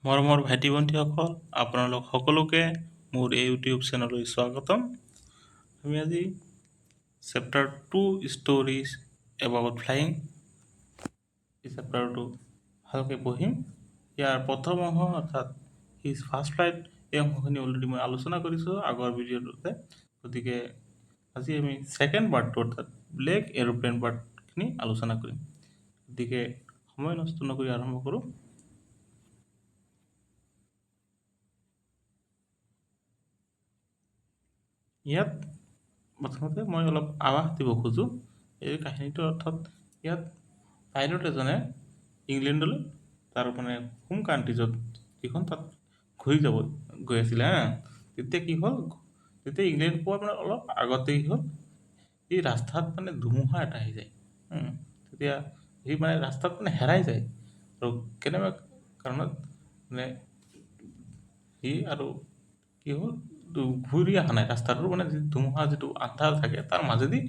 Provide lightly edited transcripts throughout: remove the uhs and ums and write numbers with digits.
মৰমৰ ভাইটি ভণ্টিসকল, আপোনালোক সকলোকে মোৰ এই ইউটিউব চেনেললৈ স্বাগতম। আমি আজি চেপ্টাৰ 2 ষ্টৰিজ এবাউট ফ্লাইং এই চেপ্টাৰটো ভালকৈ পঢ়িম। ইয়াৰ প্ৰথম অংশ অৰ্থাৎ হিজ ফাৰ্ষ্ট ফ্লাইট এই অংশখিনি অলৰেডি মই আলোচনা কৰিছোঁ আগৰ ভিডিঅ'টোতে। গতিকে আজি আমি ছেকেণ্ড পাৰ্টটো অৰ্থাৎ ব্লেক এৰোপ্লেন পাৰ্টখিনি আলোচনা কৰিম। গতিকে সময় নষ্ট নকৰি আৰম্ভ কৰোঁ। ইয়াত প্ৰথমতে মই অলপ আভাস দিব খোজোঁ এই কাহিনীটো, অৰ্থাৎ ইয়াত পাইলট এজনে ইংলেণ্ডলৈ তাৰ মানে হোম কাণ্ট্ৰি যিখন তাত ঘূৰি যাব গৈ আছিলে তেতিয়া কি হ'ল, তেতিয়া ইংলেণ্ড পোৱাৰ মানে অলপ আগতে কি হ'ল, এই ৰাস্তাত মানে ধুমুহা এটা আহি যায়। তেতিয়া সি মানে ৰাস্তাত মানে হেৰাই যায় আৰু কেনেবা কাৰণত মানে সি আৰু কি হ'ল ঘূৰি অহা নাই ৰাস্তাটোৰ, মানে ধুমুহা যিটো আন্ধাৰ থাকে তাৰ মাজেদি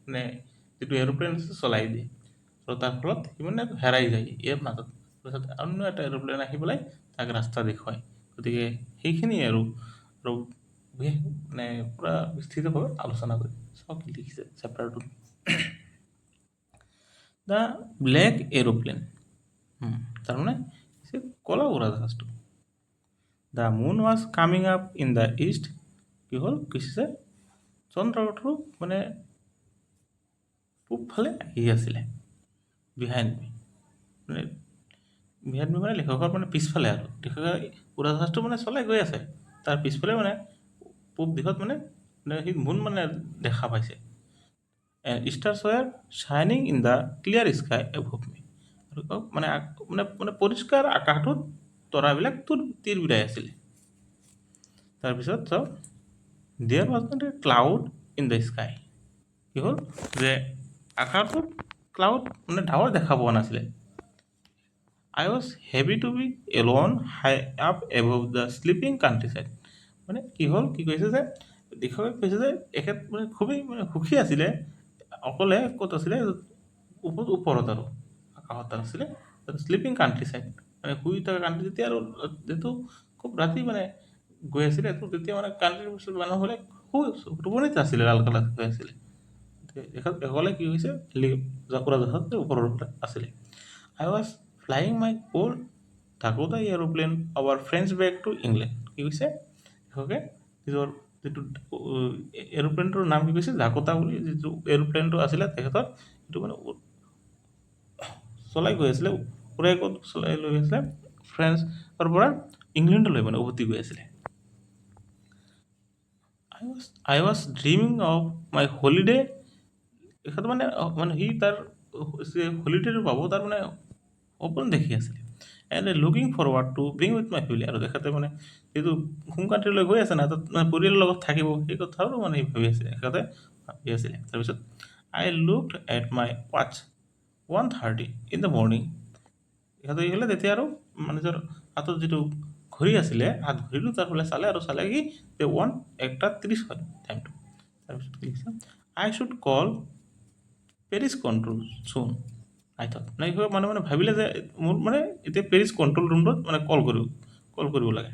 মানে যিটো এৰোপ্লেন আছে চলাই দিয়ে আৰু তাৰ ফলত সি মানে হেৰাই যায় ইয়াৰ মাজত। তাৰপিছত অন্য এটা এৰোপ্লেন আহি পেলাই তাক ৰাস্তা দেখুৱায়। গতিকে সেইখিনিয়ে আৰু মানে পূৰা বিস্তৃতভাৱে আলোচনা কৰি চাওক কি লিখিছে চেপ্টাৰটোত। দ্য ব্লেক এৰোপ্লেন, তাৰমানে ক'লা উৰাজাহাজটো। The moon was coming up in the east, কি হ'ল কৈছে চন্দ্ৰটো মানে পূবফালে আহি আছিলে। বিহাইণ্ড মি মানে লেখকৰ মানে পিছফালে, আৰু লেখকে উৰাজাহাজটো মানে চলাই গৈ আছে, তাৰ পিছফালে মানে পূব দিশত মানে সি মুন মানে দেখা পাইছে। ষ্টাৰ্ছ ৱেৰ শ্বাইনিং in the clear sky above me, আৰু মানে মানে পৰিষ্কাৰ আকাশটোত তৰাবিলাক তীৰ বিৰাই আছিলে। তাৰপিছত চাওক, there was not a cloud in the sky, কি হ'ল যে আকাশটোত ক্লাউড মানে ডাৱৰ দেখা পোৱা নাছিলে। I was happy to be alone high up above the sleeping country side, মানে কি হ'ল, কি কৈছে যে লেখকে কৈছে যে এখেত মানে খুবেই মানে সুখী আছিলে, অকলে ক'ত আছিলে, ওপৰত আৰু আকাশত আছিলে শ্লিপিং কাণ্ট্ৰি চাইড, মানে শুই থকা কাণ্ট্ৰি। যেতিয়া আৰু যিহেতু খুব ৰাতি মানে গৈ আছিলে, তেতিয়া মানে কাণ্ট্ৰিৰ পিছত মানুহবিলাক টোপনিত আছিলে, লাল কালাৰ হৈ আছিলে। এসকলে কি হৈছে, উৰাজাহাজটো ওপৰত আছিলে। I was flying my old Dakota aeroplane over France back to England, কি কৈছে লেখকে নিজৰ যিটো এৰোপ্লেনটোৰ নাম কি কৈছে, ডাকোটা বুলি যিটো এৰোপ্লেনটো আছিলে তেখেতৰ, সেইটো মানে চলাই গৈ আছিলে, উৰাই ক'ত চলাই লৈ আছিলে, ফ্ৰেন্সৰ পৰা ইংলেণ্ডলৈ মানে উভতি গৈ আছিলে। I was dreaming of my holiday, তেখেত মানে সি তাৰ হলিডেটো পাব তাৰ মানে সপোন দেখি আছিলে। And looking forward to being with my family, আৰু তেখেতে মানে যিটো হোম কাণ্ট্ৰিলৈ গৈ আছে না, তাত মানে পৰিয়ালৰ লগত থাকিব, সেই কথাও মানে ভাবি আছিলে, তেখেতে ভাবি আছিলে। তাৰপিছত আই লুকড এট মাই ৱাটচ 1:30 ইন দ্য মৰ্ণিং, তেখেতে কি হ'লে তেতিয়া আৰু মানে নিজৰ হাতত যিটো ঘড়ী আছিলে, হাত ঘড়ীটো তাৰ ফালে চালে, আৰু চালে কি যে 1:30 হয় টাইমটো। তাৰপিছত কি লিখিছে, আই শ্বুড কল পেৰিছ কণ্ট্ৰল চুন আই থট, মানে ভাবিলে যে মোৰ মানে এতিয়া পেৰিছ কণ্ট্ৰল ৰুমটোত মানে কল কৰিব লাগে।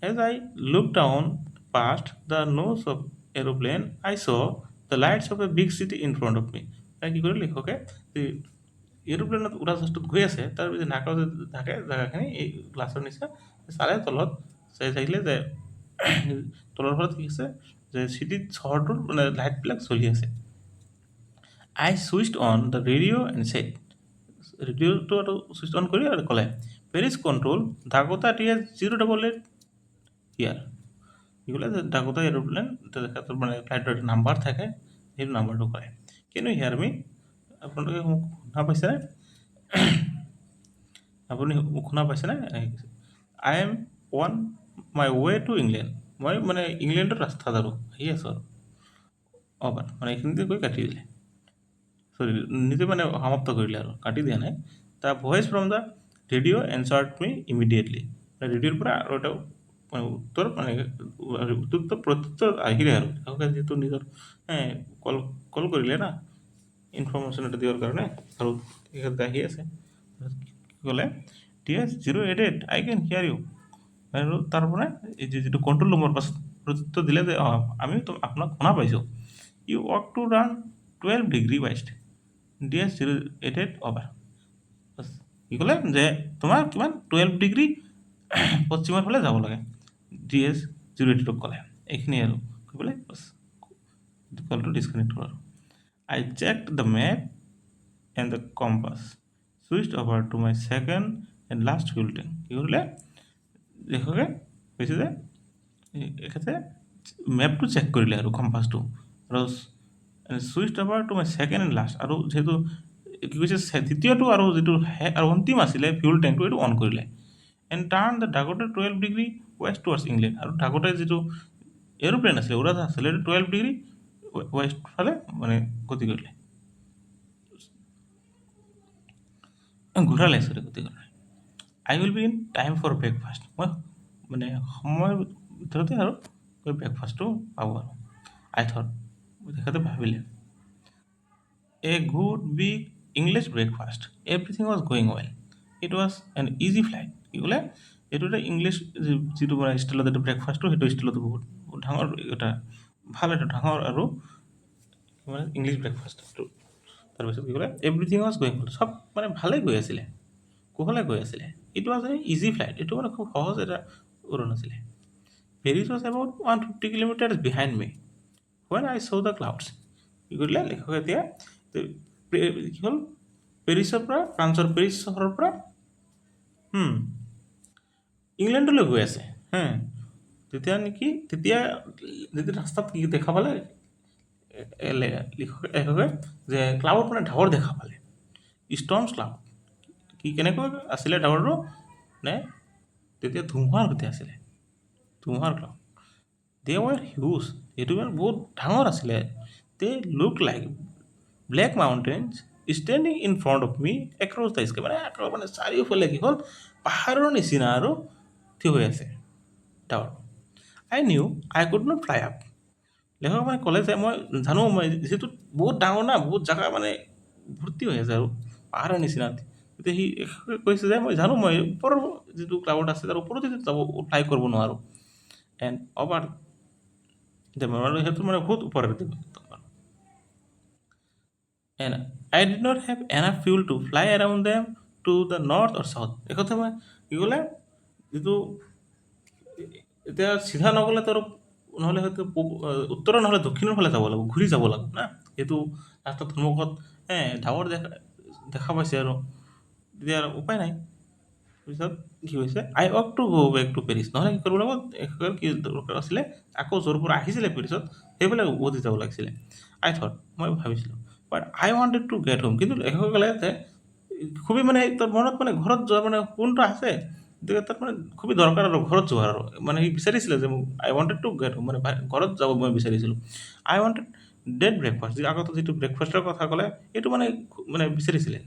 As I look down past the nose of aeroplane I saw the lights of a big city in front of me, কি কৰিলে লেখকে, এৰোপ্লেনত উৰাজাহাজটোত গৈ আছে, তাৰ পিছত নাকৰ যে থাকে জেগাখিনি এই গ্লাছৰ নিচিনা চালে তলত, চাইছিলে যে তলৰ ফালত কি আছে যে চিটিত চহৰটোৰ মানে লাইটবিলাক চলি আছে। I switched on the radio' and said, ৰেডিঅ'টো আৰু ছুইচ অন কৰি আৰু ক'লে, Paris control Dakota TH 088 here, কি ক'লে যে ডাকোটা এৰোপ্লেন তেখেতৰ মানে ফ্লাইটৰ নাম্বাৰ থাকে, সেইটো নাম্বাৰটো কয়। কেন ইউ হিয়াৰ মি, আপোনালোকে মোক শুনা পাইছেনে, আপুনি মোক শুনা পাইছেনে? I am on my way to England, মই মানে ইংলেণ্ডৰ ৰাস্তাত আৰু আহি আছোঁ আৰু মানে এইখিনিতে গৈ কাটি দিলে, চৰি নিজে মানে সমাপ্ত কৰিলে আৰু কাটি দিয়া নাই। The voice from the radio' answered me immediately, ৰেডিঅ'ৰ পৰা আৰু এটা মানে উত্তৰ প্ৰত্যুত্তৰ আহিলে, আৰু যিহেতু নিজৰ কল কৰিলে না ইনফৰ্মেশ্যন এটা দিয়াৰ কাৰণে, আৰু তেখেতে আহি আছে, কি ক'লে, DS088 I can hear you। আৰু তাৰপৰা এই যিটো কণ্ট্ৰল ৰুমৰ পাছত প্ৰত্যুত্তৰ দিলে যে আমি আপোনাক শুনা পাইছোঁ। You work to run 12 degree west. DS088 over. কি ক'লে যে তোমাৰ কিমান 12 ডিগ্ৰী পশ্চিমৰ ফালে যাব লাগে। DS088ক ক'লে এইখিনি আৰু কি ক'লে কলটো ডিছকানেক্ট কৰোঁ আৰু I checked the map and the compass, switched over to my second and last fuel tank। কি কৰিলে দেখোগে কৈছে যে এখেতে মেপটো চেক কৰিলে আৰু কম্পাছটো আৰু switch over to my second and last. আৰু যিহেতু কি কৈছে তৃতীয়টো আৰু যিটো আৰু অন্তিম আছিলে ফিউল টেংকটো এইটো অন কৰিলে। And turn the Dakota 12 degree west towards England. আৰু ডাকোটাৰ যিটো এৰোপ্লেন আছিলে উৰাজাহাজ আছিলে এইটো 12 ডিগ্ৰী ৱেষ্ট ফালে মানে গতি কৰিলে, ঘূৰালে গতি কৰিলে। I will be in time for breakfast. মই মানে সময়ৰ ভিতৰতে আৰু ব্ৰেকফাষ্টটো পাব আৰু আই থট তেখেতে ভাবিলে a good big English breakfast, everything was going well, it was N easy flight. কি ক'লে এইটো এটা ইংলিছ যিটো মানে ষ্টাইলত এইটো ব্ৰেকফাষ্টটো সেইটো ষ্টাইলতো বহুত ডাঙৰ এটা ভাল এটা ডাঙৰ আৰু মানে ইংলিছ ব্ৰেকফাষ্টটো। তাৰপিছত কি ক'লে এভৰিথিং ৱাজ গয়িং ৱেল, চব মানে ভালেই গৈ আছিলে, কুশলে গৈ আছিলে। It was a easy flight, এইটো মানে খুব সহজ এটা উৰণ আছিলে। Paris was about 150 kilometres behind me when I saw' the clouds. কি কৰিলে লেখকে এতিয়া কি হ'ল পেৰিছৰ পৰা ফ্ৰান্সৰ পেৰিছ চহৰৰ পৰা ইংলেণ্ডলৈ গৈ আছে তেতিয়া যেতিয়া ৰাস্তাত কি দেখা পালে লেখকে যে ক্লাউড মানে ডাৱৰ দেখা পালে, ষ্টৰ্মছ ক্লাউড। কি কেনেকৈ আছিলে ডাৱৰটো নে তেতিয়া ধুমুহাৰ সৈতে আছিলে, ধুমুহাৰ ক্লাউড। দে ৱাৰ হিউজ, এইটো মানে বহুত ডাঙৰ আছিলে। They look like black mountains standing in front of me across the sky. মানে চাৰিওফালে কি হ'ল পাহাৰৰ নিচিনা আৰু থিয় হৈ আছে ডাৱৰ। I knew I could not fly up. লেখক মানে ক'লে যে মই জানো মই যিহেতু বহুত ডাঙৰ না, বহুত জেগা মানে ভৰ্তি হৈ আছে আৰু পাহাৰৰ নিচিনা। তেতিয়া সি কৈছে যে মই জানো মই ওপৰৰ যিটো ক্লাউড আছে তাৰ ওপৰতে যাব ফ্লাই কৰিব নোৱাৰোঁ। এণ্ড অভাৰ সেইটো মানে বহুত ওপৰত। And I did not have enough fuel to fly around them to the north or south। এই কথা মই কি ক'লে যিটো এতিয়া চিধা নগ'লে তোৰ নহ'লে হয়তো উত্তৰ নহ'লে দক্ষিণৰ ফালে যাব লাগিব, ঘূৰি যাব লাগিব না। এইটো ৰাস্তাত সন্মুখত ডাৱৰ দেখা পাইছে আৰু তেতিয়া আৰু উপায় নাই। পিছত কি হৈছে আই ৱক টু গ' বেক টু পেৰিছ। নহ'লে কি কৰিব লাগিব কি দৰকাৰ আছিলে আকৌ য'ৰ পৰা আহিছিলে পেৰিছত সেইফালে উভতি যাব লাগিছিলে। আই থট মই ভাবিছিলোঁ বাট আই ৱান্টেড টু গেট হোম। কিন্তু লেখকে ক'লে যে খুবেই মানে তোৰ মনত মানে ঘৰত যোৱা মানে কোনটো আছে তাত মানে খুবেই দৰকাৰ আৰু ঘৰত যোৱাৰ আৰু মানে সি বিচাৰিছিলে যে মোক আই ৱান্টেড টু গেট হোম মানে ঘৰত যাব মই বিচাৰিছিলোঁ। আই ৱান্টেড ডেট ব্ৰেকফাষ্ট, আগতে যিটো ব্ৰেকফাষ্টৰ কথা ক'লে এইটো মানে বিচাৰিছিলে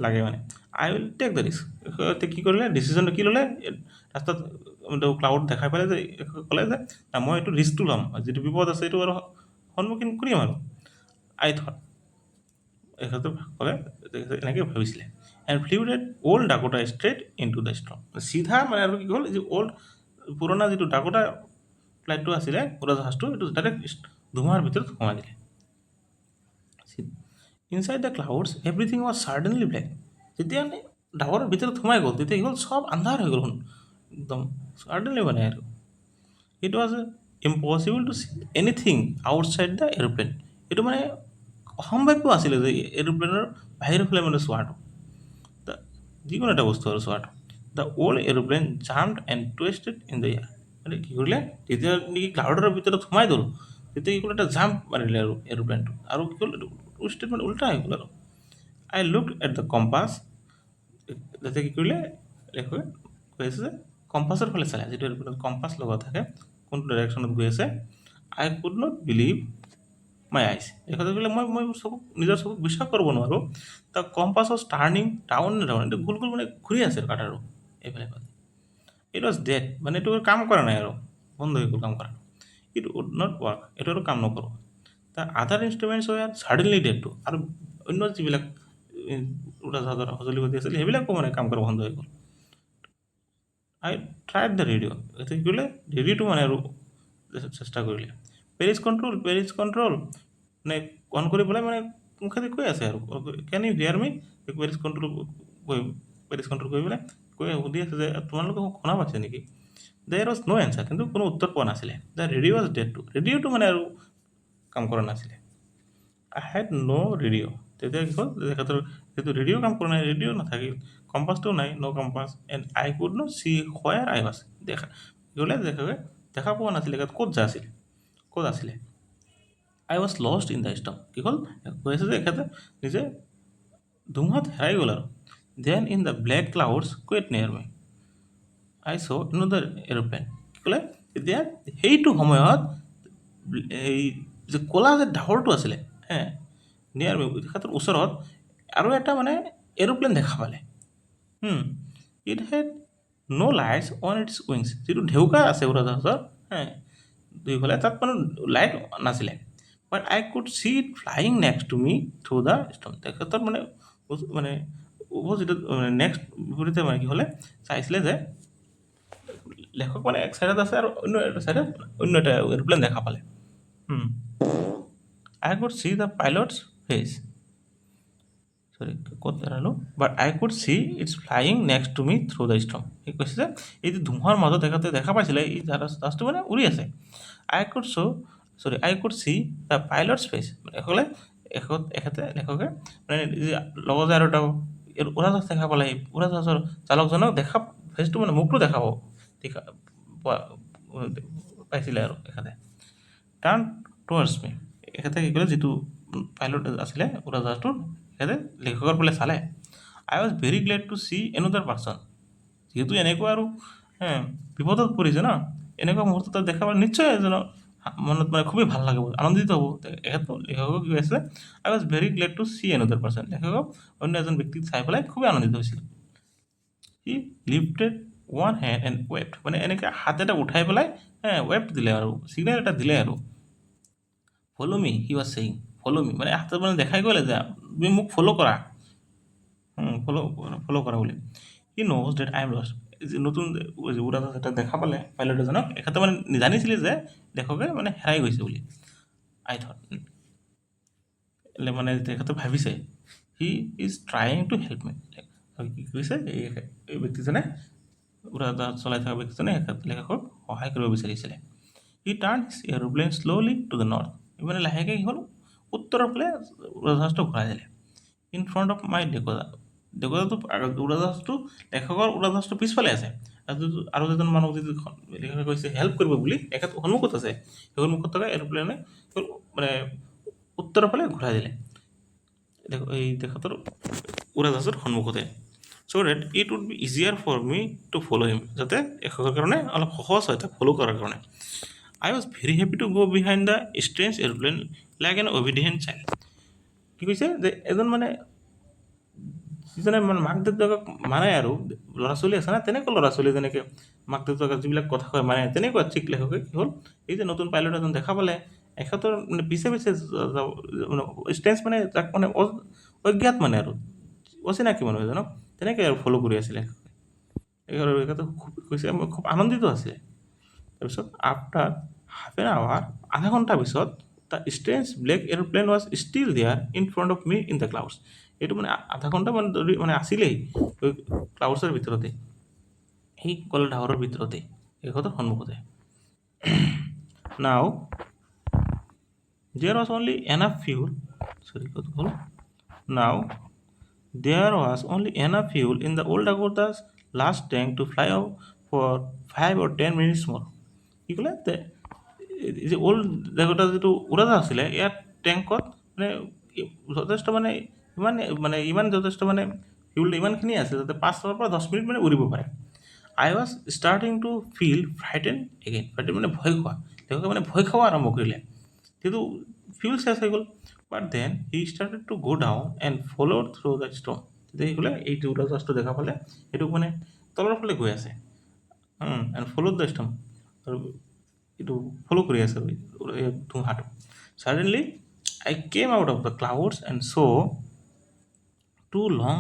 লাগে মানে। আই উইল টেক দ্য ৰিস্ক। কি কৰিলে ডিচিশ্যনটো কি ল'লে ৰাস্তাত ক্লাউড দেখাই পালে যে ক'লে যে মই এইটো ৰিস্কটো ল'ম, যিটো বিপদ আছে এইটো আৰু সন্মুখীন কৰিম আৰু আই থট এখেতে ক'লে এনেকৈ ভাবিছিলে। And flew that old Dakota straight into the storm. চিধা মানে আৰু কি হ'ল যে পুৰণা যিটো ডাকোটা ফ্লাইটটো আছিলে উৰাজাহাজটো এইটো ডাইৰেক্ট ধুমুহাৰ ভিতৰত সোমাই দিলে। Inside the clouds everything was suddenly black. যেতিয়া ডাৱৰৰ ভিতৰত সোমাই গ'ল তেতিয়া কি হ'ল চব আন্ধাৰ হৈ গ'ল একদম ছাডেনলি মানে আৰু it was impossible to see anything outside the aeroplane. এইটো মানে অসম্ভাৱ্য আছিলে যে এৰোপ্লেনৰ বাহিৰৰ ফালে মানে চোৱাটো, যিকোনো এটা বস্তু আৰু চোৱাটো। The old aeroplane jumped and twisted in the air. মানে কি কৰিলে যেতিয়া নেকি ক্লাউডৰ ভিতৰত সোমাই গ'ল তেতিয়া কি কৰিলে এটা জাম্প মাৰিলে আৰু এৰোপ্লেনটো আৰু কি হ'ল টুৱেষ্টেড মানে উল্টা হৈ গ'ল আৰু। আই লুক এট দ্য কম্পাছ। যাতে কি কৰিলে লেখকে কৈ আছে যে কম্পাছৰ ফালে চালে, যিটো এৰোপ্লেনত কম্পাছ লগোৱা থাকে কোনটো ডাইৰেকশ্যনত গৈ আছে। আই কুড নট বিলিভ মাই আইজ। এই কথা ক'লে মই নিজৰ চকুক বিশ্বাস কৰিব নোৱাৰোঁ। The compass was turning down down, এইটো গোল গোল মানে ঘূৰি আছে কাটাৰো এইফালে এইফালে। ইট ৱাজ ডেড, মানে এইটো কাম কৰা নাই আৰু বন্ধ হৈ গ'ল কাম কৰা। ইট উড নট ৱৰ্ক, এইটো আৰু কাম নকৰোঁ। The other instruments were suddenly dead too. আৰু অন্য যিবিলাক উৰাজাহাজৰ সঁজুলি পাতি আছিল সেইবিলাকো মানে কাম কৰা বন্ধ হৈ গ'ল। আই ট্ৰাইড দ্য ৰেডিঅ', এতিয়া কি কৰিলে ৰেডিঅ'টো মানে আৰু চেষ্টা কৰিলে। পেৰিছ কণ্ট্ৰল মানে অন কৰি পেলাই মানে মুখেদি কৈ আছে আৰু কেন ইউ হিয়াৰ মি, পেৰিছ কণ্ট্ৰল কৰি পেলাই সুধি আছে যে তোমালোকে মোক শুনা পাইছে নেকি। দেয়াৰ ৱাজ ন' এনচাৰ, কিন্তু কোনো উত্তৰ পোৱা নাছিলে। The radio' was dead too, ৰেডিঅ'টো মানে আৰু কাম কৰা নাছিলে। আই হেড ন' ৰেডিঅ', তেতিয়া কি হ'ল তেখেতৰ যিহেতু ৰেডিঅ' কাম কৰা নাই, ৰেডিঅ' নাথাকিল, কম্পাছটো নাই, no' compass, and I could no' see where I was, কি হ'লে দেখা পোৱা নাছিলে ক'ত আছিলে। I was lost in the storm, কি হ'ল কৈ আছে যে এখেতে নিজে ধুমুহাত হেৰাই গ'ল আৰু। Then in the black clouds quite near me I so' এনডাৰ aeroplane, কি ক'লে এতিয়া সেইটো সময়ত এই যে ক'লা যে ডাৱৰটো আছিলে নিয়াৰ মি, তেখেতৰ ওচৰত আৰু এটা মানে এৰ'প্লেন দেখা পালে। It had no' lights on its wings, যিটো ঢেউকা আছে উৰাজাহাজৰ দুইফালে তাত মানে লাইট নাছিলে। But I could see it flying next to me through the storm, তেখেতৰ মানে যিটো নেক্সট বিপৰীতে মানে কি হ'লে চাইছিলে যে লেখক মানে এক চাইডত আছে আৰু অন্য এটা চাইডত অন্য এটা এৰোপ্লেন দেখা পালে। I could see the pilot's face, ক'ত এৰালো, but I could see its flying next to me through the storm, সি কৈছে যে এই যে ধুমুহাৰ মাজত দেখা পাইছিলে এই জাহাজটো মানে উৰি আছে। I could see the pilot's face, লেখকে মানে লগত যে আৰু এটা উৰাজাহাজ দেখা পালে, উৰাজাহাজৰ চালকজনক ফেচটো মানে মুখটো পাইছিলে আৰু এখেতে। টাৰ্ণ টুৱাৰ্ডছ মি, এখেতে কি কৰিলে যিটো পাইলট আছিলে উৰাজাহাজটোৰ, এখেতে লেখকৰ ফালে চালে। I was very glad to see another person, যিহেতু এনেকুৱা আৰু বিপদত পৰিছে ন, এনেকুৱা মুহূৰ্তত দেখা পালে নিশ্চয় এজনৰ মনত মানে খুবেই ভাল লাগিব, আনন্দিত হ'ব। লেখকক কি আছিলে, I was very glad to see another person, লেখকক অন্য এজন ব্যক্তিক চাই পেলাই খুবেই আনন্দিত হৈছিল। He lifted one hand and waved, মানে এনেকৈ হাত এটা উঠাই পেলাই ৱেভড দিলে আৰু চিগনেল এটা দিলে আৰু। Follow' me he was saying, follow' me মানে হাতত মানে দেখাই গ'লে যে তুমি মোক ফ'ল' কৰা, ফ'ল' কৰা বুলি। He knows that I am lost, নতুন উৰাজাহাজ এটা দেখা পালে পাইলট এজনক, এখেতে মানে জানিছিলে যে লেখকে মানে হেৰাই গৈছে বুলি। আই থট, মানে তেখেতে ভাবিছে he is trying to help me, কি কৰিছে এই ব্যক্তিজনে, উৰাজাহাজ চলাই থকা ব্যক্তিজনে লেখকক সহায় কৰিব বিচাৰিছিলে। He turned his aeroplane slowly to the north, মানে লাহেকৈ কি হ'ল উত্তৰৰ ফালে উৰাজাহাজটো ঘূৰাই দিলে। ইন ফ্ৰণ্ট অফ মাই ডেকোজাটো উৰাজাহাজটো লেখকৰ উৰাজাহাজটো পিছফালে আছে, আৰু যেজন মানুহক যদি লেখকে কৈছে হেল্প কৰিব বুলি, এখেত সন্মুখত আছে, সেই সন্মুখত থকা এৰোপ্লেনে মানে উত্তৰৰ ফালে ঘূৰাই দিলে এই তেখেতৰ উৰাজাহাজৰ সন্মুখতে। So' that it would be easier for me to follow' him, যাতে লেখকৰ কাৰণে অলপ সহজ হয় তাক ফ'ল' কৰাৰ কাৰণে। আই ৱাজ ভেৰি হেপি টু গ' behind the strange aeroplane like N obedient child, কি কৈছে যে এজন মানে যিজনে মানে মাক দেউতাকক মানে আৰু ল'ৰা ছোৱালী আছে না, তেনেকুৱা ল'ৰা ছোৱালী যেনেকৈ মাক দেউতাকক যিবিলাক কথা কয় মানে, তেনেকুৱা ঠিক লেখকে কি হ'ল এই যে নতুন পাইলট এজন দেখা পালে, এখেতৰ মানে পিছে মানে ষ্ট্ৰেঞ্জ মানে তাক মানে অজ্ঞাত মানে আৰু অচিনাকি মানুহ এজনক তেনেকৈ আৰু ফ'ল' কৰি আছিলে। এখেতে কৈছে মই খুব আনন্দিত আছিলে। তাৰপিছত আফটাৰ হাফ এন আৱাৰ, আধা ঘণ্টাৰ পিছত, the strange black aeroplane was still there in front of me in the clouds, এইটো মানে আধা ঘণ্টা মানে ধৰি মানে আছিলেই ওই ক্লাউডছৰ ভিতৰতে, সেই কলা ডাৱৰৰ ভিতৰতে, এখেতৰ সন্মুখতে। Now there was only enough fuel, ক'ত হ'ল, নাও there was only enough fuel in the old Dakota's last tank to fly out for 5 or 10 minutes more, কি ক'লে যে অল্ড ডাকোটা যিটো উৰাজাহাজ আছিলে ইয়াৰ টেংকত মানে যথেষ্ট ইমান যথেষ্ট মানে ফিউল ইমানখিনি আছে যাতে 5 পৰা 10 মিনিট মানে উৰিব পাৰে। I was starting to feel frightened again, frightened মানে ভয় খোৱা, তেওঁলোকে মানে ভয় খাব আৰম্ভ কৰিলে, কিন্তু ফিউল চেছ হৈ গ'ল। But then he started to go' down and follow' through the storm, তেতিয়া কি ক'লে এই উৰাজাহাজটো দেখা পালে এইটো মানে তলৰ ফালে গৈ আছে, এণ্ড ফ'ল' দ্য ষ্টৰ্ম, আৰু এইটো ফ'ল' কৰি আছে ধুমুহাটো। Suddenly I came out of the clouds and saw' two long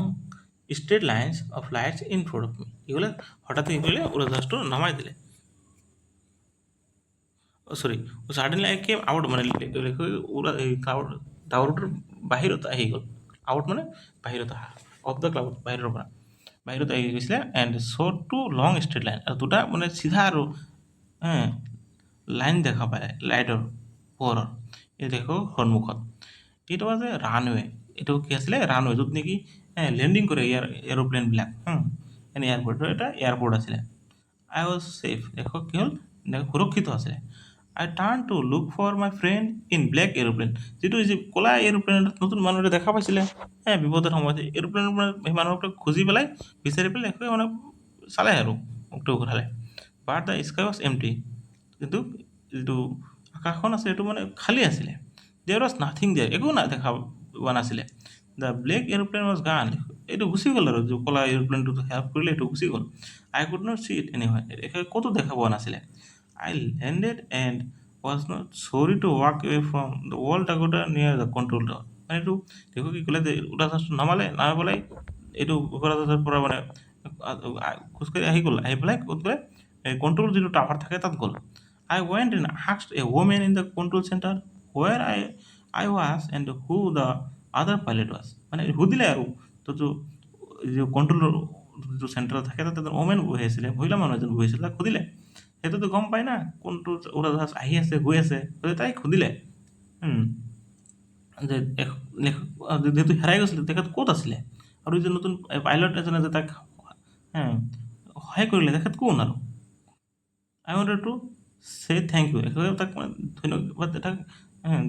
straight lines of lights in front of me. এগুলো হঠাৎ কি করলে উড়োজাহাজটা নামাই দিলে, সৰি ছাডেনলি আই কেম আউট, মানে উৰা এই ক্লাউড ডাৱৰটোৰ বাহিৰত আহি গ'ল। আউট মানে বাহিৰত অহা, অফ দ্য ক্লাউড বাহিৰৰ পৰা বাহিৰত আহি গৈছিলে। And saw' two long straight line, আৰু দুটা মানে চিধা আৰু লাইন দেখা পায় লাইটৰ পোহৰৰ, এই দেখো সন্মুখত। এইটো was a ৰানৱে, এইটো কি আছিলে ৰানৱে, য'ত নেকি লেণ্ডিং কৰে এৰোপ্লেনবিলাক। এনে এয়াৰপৰ্ট, এটা এয়াৰপৰ্ট আছিলে। আই ৱাজ ছেফ, দেখো কি হ'ল, সুৰক্ষিত আছিলে। I turned to look for my friend in black aeroplane, যিটো যি ক'লা এৰোপ্লেনত নতুন মানুহ এটা দেখা পাইছিলে বিপদৰ সময়ত, এৰোপ্লেনৰ পৰা সেই মানুহটোক খুজি পেলাই বিচাৰি পেলাই একোৱে মানে চালে আৰু মুখটো ঘূৰালে। বাট দ্য স্কাই ৱাজ এমটি, কিন্তু যিটো আকাশখন আছে সেইটো মানে খালী আছিলে। দেয়াৰ ৱাজ নাথিং দেয়াৰ, একো দেখা পোৱা নাছিলে। দ্য ব্লেক এৰোপ্লেন ৱাজ গান, এইটো গুচি গ'ল আৰু যি ক'লা এৰোপ্লেনটো হেল্প কৰিলে এইটো গুচি গ'ল। I could not see it anywhere, ক'তো দেখা পোৱা নাছিলে। I landed and was not sorry to walk away from the wall Dakota near the control tower. মানে এইটো দেখো কি ক'লে যে উৰাজাহাজটো নামাই পেলাই এইটো উৰাজাহাজৰ পৰা মানে খোজকাঢ়ি আহি গ'ল, আহি পেলাই ক'ত গ'লে কণ্ট্ৰল যিটো টাৱাৰ থাকে তাত গ'ল। I went and asked a woman in the control center where I was and who the other pilot was. মানে সুধিলে আৰু তো যিটো কণ্ট্ৰলৰ যিটো চেণ্টাৰত থাকে তাতে এজন ওমেন বহি আছিলে, মহিলা মানুহ এজন বহি আছিলে, তাক সুধিলে। সেইটোতো গম পায় না কোনটো উৰাজাহাজ আহি আছে গৈ আছে, তাইক সুধিলে যে যিহেতু হেৰাই গৈছিলে তেখেত ক'ত আছিলে, আৰু যে নতুন পাইলট এজনে যে তাক সহায় কৰিলে তেখেত কোন আৰু। I wanted to say thank you, একেবাৰে তাক মানে ধন্যবাদ তাক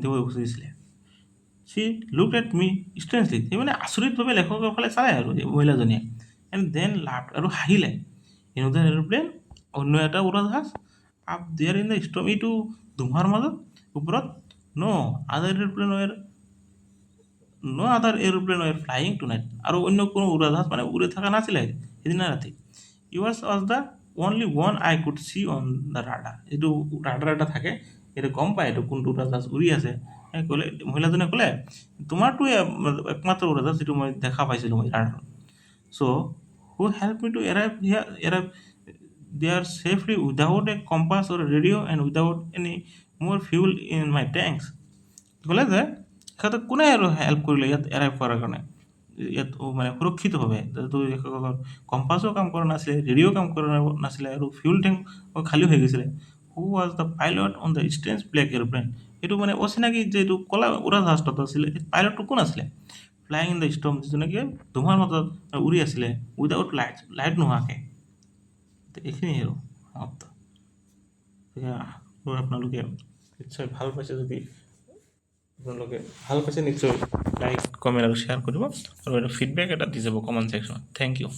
দিব খুজিছিলে। She look at me strangely, সেই মানে আচৰিতভাৱে লেখকৰ ফালে চালে আৰু এই মহিলাজনীয়ে। এণ্ড দেন লাভ, আৰু হাঁহিলে। এনোদাৰ এৰোপ্লেন, অন্য এটা উৰাজাহাজ, up there in the storm, এইটো ধুমুহাৰ মাজত ওপৰত। No other aeroplane were flying tonight, আৰু অন্য কোনো উৰাজাহাজ মানে উৰি থকা নাছিলে সেইদিনা ৰাতি। Yours was the only one I could see on the radar, যিটো ৰাডাৰ এটা থাকে সেইটো গম পায় এইটো কোনটো উৰাজাহাজ উৰি আছে। ক'লে মহিলাজনে ক'লে তোমাৰটোৱে একমাত্ৰ উৰাজাহাজ যিটো মই দেখা পাইছিলোঁ মই ৰাডাৰত। So' who help me to arrive there safely without a compass or radio' and without any more fuel in my tanks. ক'লে যে সিহঁতক কোনে আৰু হেল্প কৰিলে ইয়াত এৰাইভ কৰাৰ কাৰণে, ইয়াত মানে সুৰক্ষিতভাৱে, কম্পাছো কাম কৰা নাছিলে, ৰেডিঅ' কাম কৰা নাছিলে, আৰু ফিউল টেংক খালী হৈ গৈছিলে। Who was the pilot on the strange black aeroplane, এইটো মানে অচিনাকি যে এইটো ক'লা উৰাজাহাজটো আছিলে, পাইলটটো কোন আছিলে। ফ্লাইং ইন দ্য ষ্টৰ্ম, যিটো নেকি ধুমুহাৰ মাজত উৰি আছিলে, উইদাউট লাইট নোহোৱাকৈ। এইখিনিয়ে আৰু সমাপ্ত। আপোনালোকে নিশ্চয় ভাল পাইছে, যদি আপোনালোকে ভাল পাইছে নিশ্চয় লাইক কমেণ্ট আৰু শ্বেয়াৰ কৰিব, আৰু এটা ফিডবেক এটা দি যাব কমেণ্ট ছেকশ্যনত। Thank U.